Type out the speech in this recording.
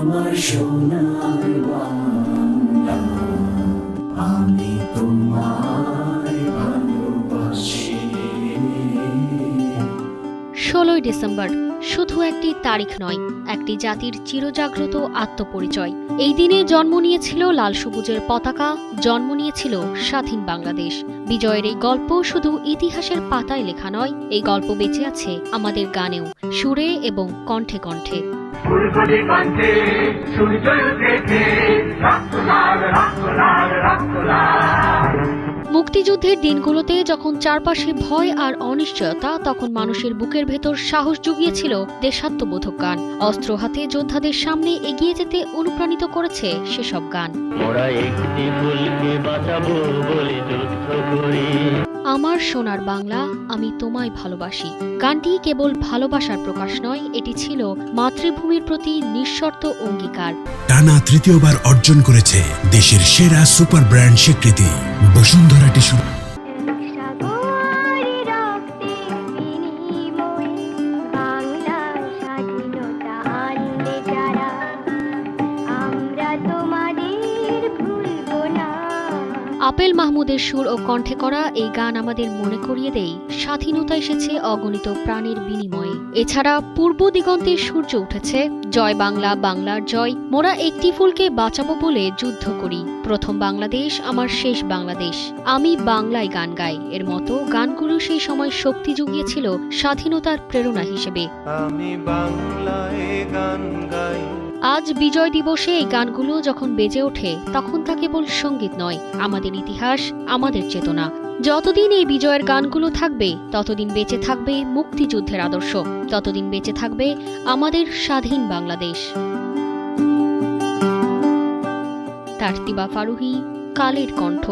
আমার সোনার বাংলা, আমি তোমায় ভালোবাসি। 16ই ডিসেম্বর শুধু একটি তারিখ নয়, একটি জাতির চিরজাগ্রত আত্মপরিচয়। এই দিনে জন্ম নিয়েছিল লাল সবুজের পতাকা, জন্ম নিয়েছিল স্বাধীন বাংলাদেশ। বিজয়ের এই গল্প শুধু ইতিহাসের পাতায় লেখা নয়, এই গল্প বেঁচে আছে আমাদের গানেও, সুরে এবং কণ্ঠে কণ্ঠে। মুক্তিযুদ্ধের দিনগুলোতে যখন চারপাশে ভয় আর অনিশ্চয়তা, তখন মানুষের বুকের ভেতর সাহস জুগিয়েছিল দেশাত্মবোধক গান। অস্ত্র হাতে যোদ্ধাদের সামনে এগিয়ে যেতে অনুপ্রাণিত করেছে সেসব গান। আমার সোনার বাংলা, আমি তোমায় ভালোবাসি গানটি কেবল ভালোবাসার প্রকাশ নয়, এটি ছিল মাতৃভূমির প্রতি নিঃশর্ত অঙ্গীকার। টানা তৃতীয়বার অর্জন করেছে দেশের সেরা সুপার ব্র্যান্ড স্বীকৃতি বসুন্ধরা টিস্যু। আপেল মাহমুদের সুর ও কণ্ঠে করা এই গান আমাদের মনে করিয়ে দেয় স্বাধীনতা এসেছে অগণিত প্রাণের বিনিময়ে। এছাড়া পূর্ব দিগন্তে সূর্য উঠেছে, জয় বাংলা, বাংলার জয়, মোরা একটি ফুলকে বাঁচাবো বলে যুদ্ধ করি, প্রথম বাংলাদেশ আমার শেষ বাংলাদেশ, আমি বাংলায় গান গাই, এর মতো গানগুলো সেই সময় শক্তি জুগিয়েছিল স্বাধীনতার প্রেরণা হিসেবে। আমি বাংলায় গান গাই। আজ বিজয় দিবসে এই গানগুলো যখন বেজে ওঠে, তখন তা কেবল সঙ্গীত নয়, আমাদের ইতিহাস, আমাদের চেতনা। যতদিন এই বিজয়ের গানগুলো থাকবে, ততদিন বেঁচে থাকবে মুক্তিযুদ্ধের আদর্শ, ততদিন বেঁচে থাকবে আমাদের স্বাধীন বাংলাদেশ। তারতিবা ফারুহী, কালের কণ্ঠ।